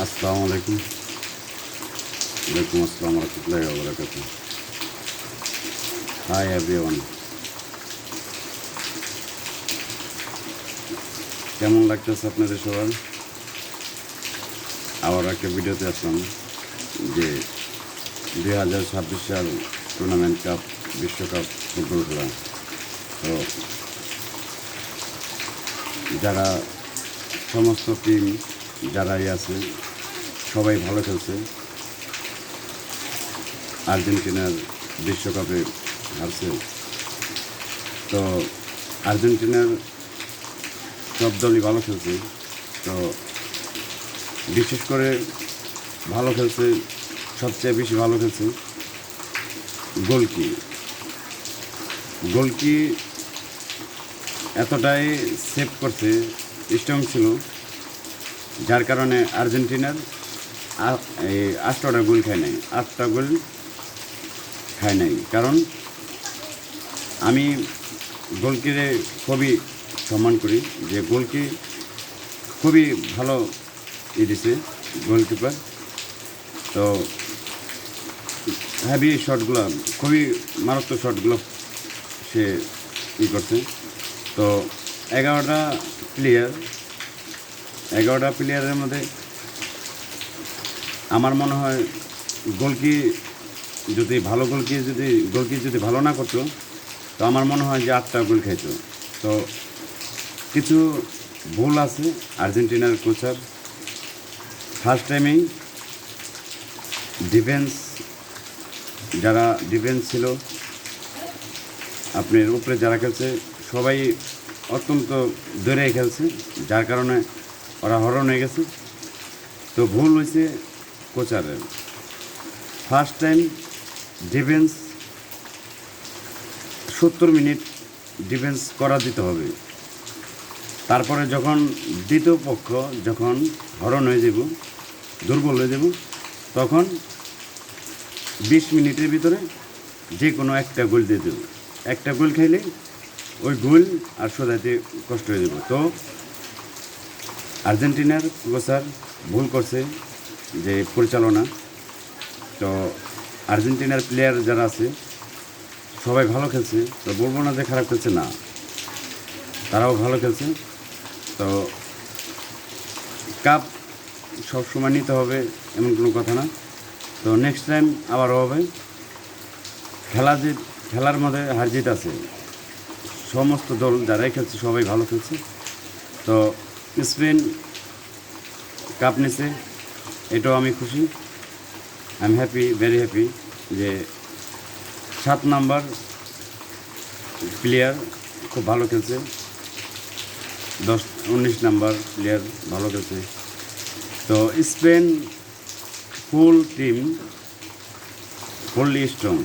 আসসালামু আলাইকুম। ওয়ালাইকুম আসসালাম রহমতুল্লাহি ওয়া বারাকাতুহু। হাই এভরিওয়ান, কেমন লাগতেছে আপনাদের সবার? আবার একটা ভিডিওতে আসলাম যে 2026 সাল টুর্নামেন্ট কাপ বিশ্বকাপ ফুটবল খেলা। তো যারা সমস্ত টিম যারাই আছে সবাই ভালো খেলছে। আর্জেন্টিনার বিশ্বকাপে হারছে। তো আর্জেন্টিনার সব দলই ভালো খেলছে। তো বিশেষ করে ভালো খেলছে, সবচেয়ে বেশি ভালো খেলছে গোলকি। গোলকি এতটাই সেভ করছে, স্ট্রং ছিল, যার কারণে আর্জেন্টিনার এই 8টা গোল খায় নাই, 8টা গোল খায় নাই। কারণ আমি গোলকিরে খুবই সম্মান করি, যে গোলকি খুবই ভালো দিছে গোলকিপার। তো হ্যাভি শটগুলো, খুবই মারাত্মক শটগুলো সে করছে। তো 11টা প্লেয়ারের মধ্যে আমার মনে হয় গোলকি যদি গোলকি যদি ভালো না করতো, তো আমার মনে হয় যে 8টা গোল খাইতো। তো কিছু ভুল আছে আর্জেন্টিনার কোচার। ফার্স্ট টাইমেই যারা ডিফেন্স ছিল, আপনার উপরে যারা খেলছে সবাই অত্যন্ত দূরে খেলছে, যার কারণে ওরা হরণ হয়ে গেছে। তো ভুল হয়েছে কোচারের। First time defence 70 minute defence করা দিতে হবে। তারপরে যখন দ্বিতীয় পক্ষ যখন হরণ হয়ে যাব, দুর্বল হয়ে যাব, তখন 20 মিনিটের ভিতরে যে কোনো একটা গোল দিয়ে দেব। একটা গোল খাইলে ওই গোল আর শোধাইতে কষ্ট হয়ে যাব। তো আর্জেন্টিনার কোচার ভুল করছে যে পরিচালনা। তো আর্জেন্টিনার প্লেয়ার যারা আছে সবাই ভালো খেলছে। তো বলবো না যে খারাপ খেলছে, না, তারাও ভালো খেলছে। তো কাপ সবসময় নিতে হবে এমন কোনো কথা না। তো নেক্সট টাইম আবারও হবে। খেলার মধ্যে হার জিত আছে। সমস্ত দল যারাই খেলছে সবাই ভালো খেলছে। তো স্পেন কাপ নিছে, এটাও আমি খুশি। I am happy, very happy যে 7 নাম্বার প্লেয়ার খুব ভালো খেলছে, 19 নাম্বার প্লেয়ার ভালো খেলছে। তো Spain full team fully strong,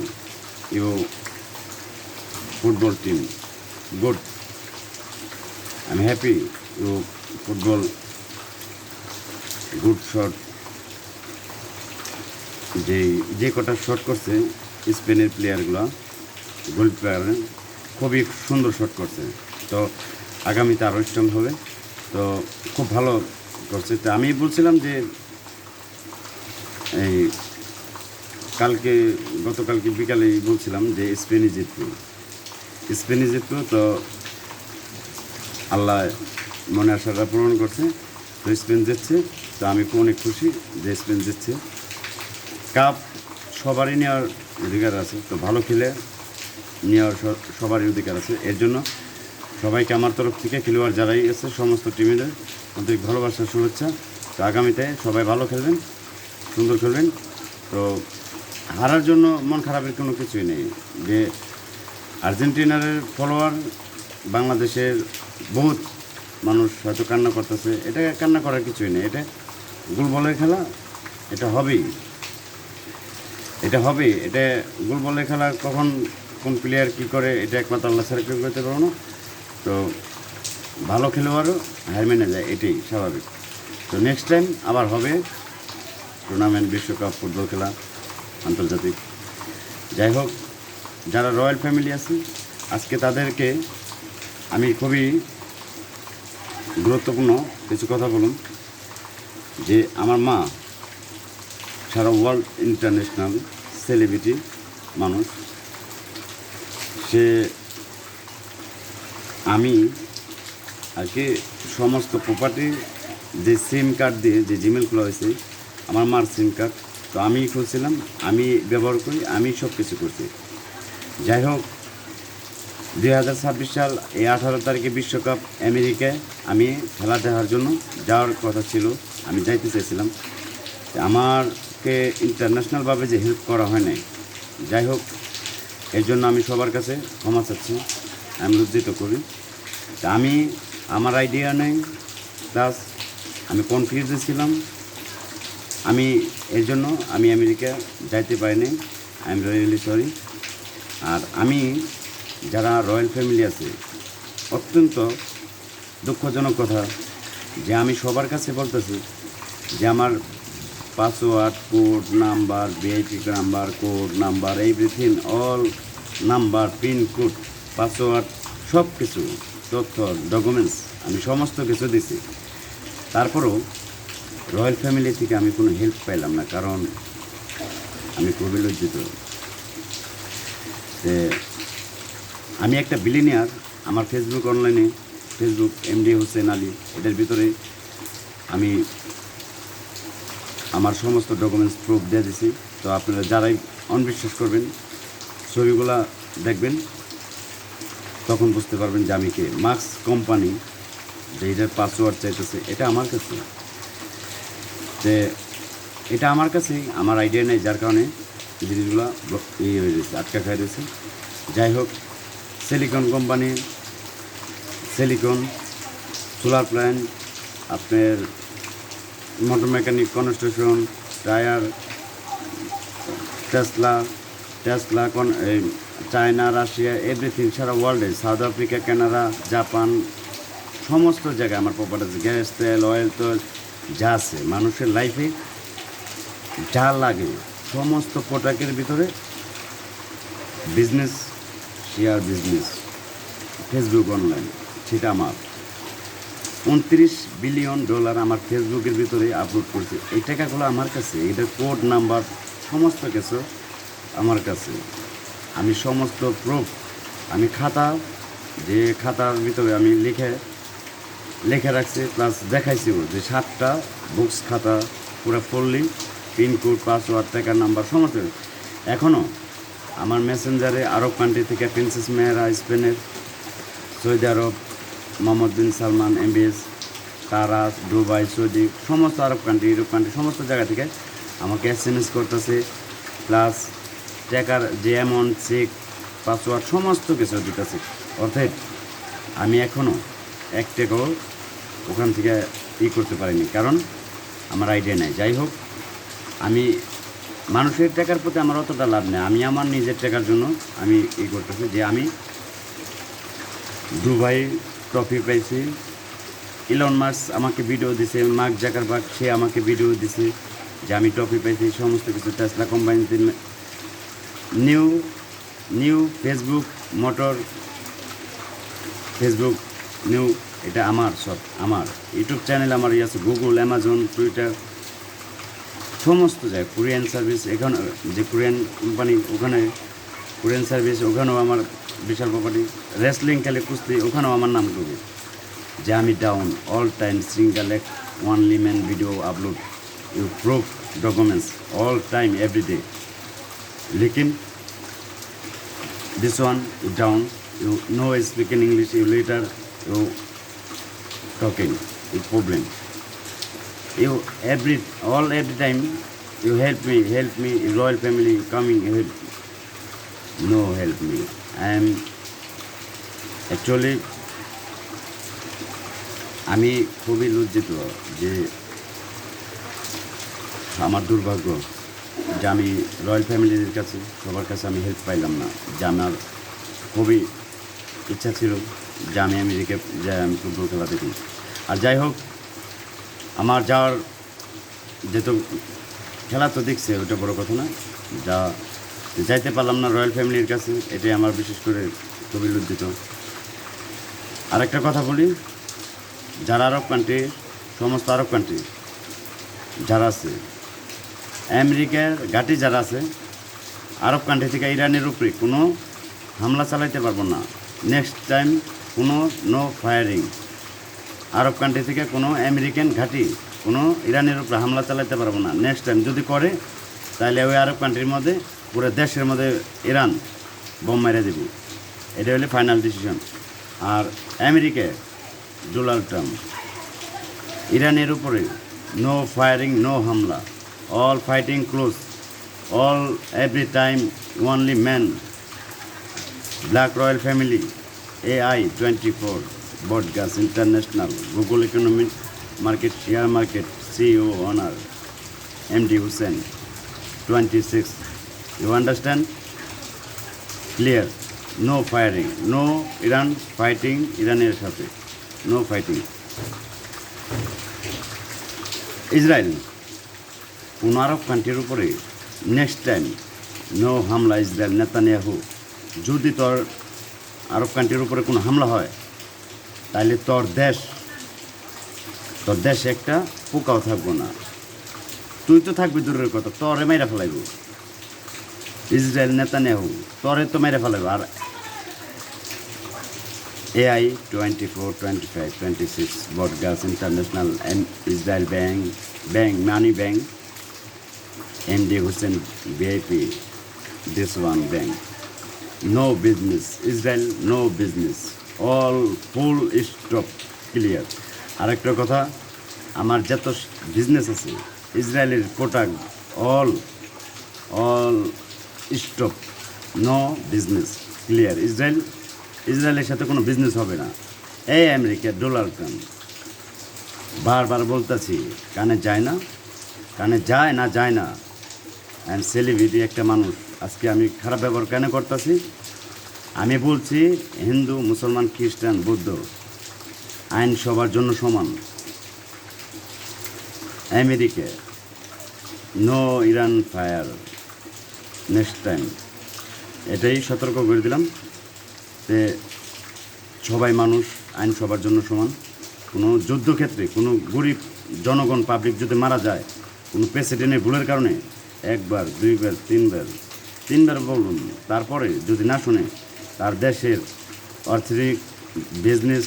you football team good. I am happy you football good shot. যে কটা শট করছে স্পেনের প্লেয়ারগুলো, গোলকিপার খুবই সুন্দর শট করছে। তো আগামীতে আরও স্ট্রং হবে। তো খুব ভালো করছে। তো আমি বলছিলাম যে এই গতকালকে বিকালেই বলছিলাম যে স্পেনই জিতবে। তো আল্লাহ মনে আশাটা পূরণ করছে। তো স্পেন জিতছে। তো আমি অনেক খুশি যে স্পেন জিতছে। কাপ সবারই নেওয়ার অধিকার আছে। তো ভালো খেলে নেওয়ার সবারই অধিকার আছে। এর জন্য সবাইকে আমার তরফ থেকে, খেলোয়াড় যারাই আছে সমস্ত টিমেদের আন্তরিক ভালোবাসার শুভেচ্ছা। তো আগামীতে সবাই ভালো খেলবেন, সুন্দর খেলবেন। তো হারার জন্য মন খারাপের কোনো কিছুই নেই। যে আর্জেন্টিনার ফলোয়ার বাংলাদেশের বহুত মানুষ হয়তো কান্না করতেছে, এটা কান্না করার কিছুই নেই। এটা গোল বলের খেলা, এটা হবেই। এটা গোল বলের খেলা। কখন কোন প্লেয়ার কী করে এটা একমাত্র আল্লাহ ছাড়া কেউ করতে পারবো না। তো ভালো খেলোয়াড়ও হার মেনে যায়, এটাই স্বাভাবিক। তো নেক্সট টাইম আবার হবে টুর্নামেন্ট, বিশ্বকাপ ফুটবল খেলা, আন্তর্জাতিক। যাই হোক, যারা রয়্যাল ফ্যামিলি আছে আজকে তাদেরকে আমি খুবই গুরুত্বপূর্ণ কিছু কথা বলুন। যে আমার মা সারা ওয়ার্ল্ড ইন্টারন্যাশনাল সেলিব্রিটি মানুষ, সে আমি আর কি সমস্ত প্রপার্টি যে সিম কার্ড দিয়ে যে জিমেল খোলা হয়েছে আমার মার সিম কার্ড, তো আমি খুলছিলাম, আমি ব্যবহার করি, আমি সব কিছু করছি। যাই হোক 2026 সাল এই 18 তারিখে বিশ্বকাপ আমেরিকায় আমি খেলা দেখার জন্য যাওয়ার কথা ছিল, আমি যাইতে চাইছিলাম। আমাকে ইন্টারন্যাশনালভাবে যে হেল্প করা হয় নাই, যাই হোক এর জন্য আমি সবার কাছে ক্ষমা চাচ্ছি, আমি লজ্জিত করি। তা আমি আমার আইডিয়া নেই, প্লাস আমি কনফিউজে ছিলাম, আমি এর জন্য আমি আমেরিকা যাইতে পারিনি, আই এম রিয়েলি সরি। আর আমি যারা রয়্যাল ফ্যামিলি আছে, অত্যন্ত দুঃখজনক কথা যে আমি সবার কাছে বলতেছি যে আমার password, code number, VIP number, code number, everything, all number, pin code, password, সব কিছু তথ্য, ডকুমেন্টস আমি সমস্ত কিছু দিছি। তারপরেও রয়্যাল ফ্যামিলি থেকে আমি কোনো হেল্প পাইলাম না, কারণ আমি খুবই লজ্জিত যে আমি একটা বিলিনিয়ার। আমার ফেসবুক অনলাইনে ফেসবুক এমডি হোসেন আলী, এটার ভিতরে আমি আমার সমস্ত ডকুমেন্টস প্রুফ দিয়ে দিছি। তো আপনারা যারাই অনবিশ্বাস করবেন, ছবিগুলা দেখবেন, তখন বুঝতে পারবেন যে আমি কে। মার্কস কোম্পানি যে এটার পাসওয়ার্ড চাইতেছে, এটা আমার কাছে, যে এটা আমার কাছেই, আমার আইডিয়া নেই, যার কারণে জিনিসগুলো ইয়ে হয়ে গেছে, আটকা খাই রয়েছে। যাই হোক silicon company, silicon, solar plant, আপনার motor mechanic, construction, tyre, Tesla, China, Russia, everything, সারা ওয়ার্ল্ডে, সাউথ আফ্রিকা, কানাডা, জাপান, সমস্ত জায়গায় আমার প্রপার্টি আছে। গ্যাস, তেল, অয়েল, তো যা আছে মানুষের লাইফে যা লাগে সমস্ত প্রোডাক্টের ভিতরে business, share business, Facebook online, সেটা আমার $29 বিলিয়ন আমার ফেসবুকের ভিতরে আপলোড করছে। এই টাকাগুলো আমার কাছে, এটার কোড নাম্বার সমস্ত কিছু আমার কাছে। আমি সমস্ত প্রুফ, আমি খাতা, যে খাতার ভিতরে আমি লিখে রাখছি, প্লাস দেখাইছিও যে 7টা বুকস খাতা পুরো ফুললি, পিনকোড, পাসওয়ার্ড, টাকার নাম্বার সমস্ত। এখনও আমার মেসেঞ্জারে আরব কান্ট্রি থেকে প্রিন্সেস মেহরা স্পেনের, সৌদি আরব মোহাম্মদ বিন সালমান এমবিএস, তারা, দুবাই, সৌদি, সমস্ত আরব কান্ট্রি, ইউরোপ কান্ট্রি, সমস্ত জায়গা থেকে আমাকে SMS করতেছে, প্লাস টাকার যে অ্যামাউন্ট, চেক, পাসওয়ার্ড সমস্ত কিছু দিতেছে। অর্থাৎ আমি এখনও এক টাকাও ওখান থেকে করতে পারিনি, কারণ আমার আইডিয়া নেই। যাই হোক আমি মানুষের টাকার প্রতি আমার অতটা লাভ নেই, আমি আমার নিজের টাকার জন্য আমি করতেছি। যে আমি দুবাই ট্রফি পাইছি, ইলন মাস্ক আমাকে ভিডিও দিছে, মার্ক জাকারবার্গ সে আমাকে ভিডিও দিছে যে আমি ট্রফি পাইছি, সমস্ত কিছু। টেসলা কোম্পানিতে new Facebook motor, Facebook new, এটা আমার সব, আমার ইউটিউব চ্যানেল আমার আছে, গুগল, অ্যামাজন, টুইটার, সমস্ত জায়গায় কোরিয়ান সার্ভিস, এখানে যে কোরিয়ান কোম্পানি, ওখানে কোরিয়ান সার্ভিস, ওখানেও আমার বিশাল প্রপার্টি। রেসলিং খেলে, কুস্তি, ওখানেও আমার নাম করবে যে আমি ডাউন অল টাইম সিঙ্গেল এক only man video upload, you proof documents all time every day. লেকিন this one you down, you know speaking English, you later you talking, you problem, you every time you help me, royal family coming, you help, no help me. I am actually আমি খুবই লজ্জিত যে আমার দুর্ভাগ্য যে আমি royal ফ্যামিলির কাছে, সবার কাছে আমি হেল্প পাইলাম না। যে আমার খুবই ইচ্ছা ছিল যে আমি আমেরিকা যাই, আমি ফুটবল খেলা দেখি। আর যাই হোক আমার যাওয়ার, যেহেতু খেলা তো দেখছে, ওটা বড় কথা না, যাইতে পারলাম না রয়্যাল ফ্যামিলির কাছে, এটাই আমার বিশেষ করে খুবই লজ্জিত। আরেকটা কথা বলি, যারা আরব কান্ট্রি, সমস্ত আরব কান্ট্রি যারা আছে, আমেরিকার ঘাঁটি যারা আছে, আরব কান্ট্রি থেকে ইরানের উপরে কোনো হামলা চালাইতে পারবো না। নেক্সট টাইম কোনো নো ফায়ারিং। আরব কান্ট্রি থেকে কোনো আমেরিকান ঘাঁটি কোনো ইরানের উপরে হামলা চালাইতে পারবো না। নেক্সট টাইম যদি করে তাহলে ওই আরব কান্ট্রির মধ্যে পুরো দেশের মধ্যে ইরান বোম মেরে দেবে। এটা হলে ফাইনাল ডিসিশন। আর আমেরিকা ডোনাল্ড ট্রাম্প ইরানের উপরে নো ফায়ারিং, নো হামলা, all fighting close, all every time only man, black royal family, AI24, বডগাস international, Google economic market share market CEO owner MD Hussain 26। You understand? Clear? No firing, no Iran fighting, ইরানের সাথে no fighting. Israel কোন আরব কান্ট্রির উপরে next time no হামলা। Israel Netanyahu, যদি তোর আরব কান্ট্রির উপরে কোনো হামলা হয় তাহলে তোর দেশে একটা পোকাও থাকবো না। তুই তো থাকবি দূরের কথা, তোরে মেরে ফেলাইব ইসরায়েল নেতানিয়াহু, তোরে তো মেরে ফেলাইব। আর AI24, 25, 26, বডগাস international, Israel bank money bank, MD Hussain VIP, this one bank, no business, Israel no business, all full stop, clear। আরেকটা কথা, আমার যত বিজনেস আছে ইসরায়েলের product all stop, no business, clear. ইসরায়েলের সাথে কোনো বিজনেস হবে না। এই আমেরিকা ডোনাল্ড ট্রাম্প বারবার বলতেছি, কানে যায় না, কানে যায় না। অ্যান্ড সেলিব্রিটি একটা মানুষ, আজকে আমি খারাপ ব্যবহার কেন করতেছি? আমি বলছি হিন্দু, মুসলমান, খ্রিস্টান, বৌদ্ধ, আইন সবার জন্য সমান। America no Iran fire next time, এটাই সতর্ক করে দিলাম যে সবাই মানুষ, আইন সবার জন্য সমান। কোনো যুদ্ধক্ষেত্রে কোনো গরিব জনগণ পাবলিক যদি মারা যায় কোনো প্রেসিডেন্টের ভুলের কারণে, একবার, দুইবার, তিনবার বলুন, তারপরে যদি না শুনে, তার দেশের অর্থনৈতিক বিজনেস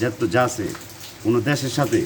যত যা আছে কোনো দেশের সাথে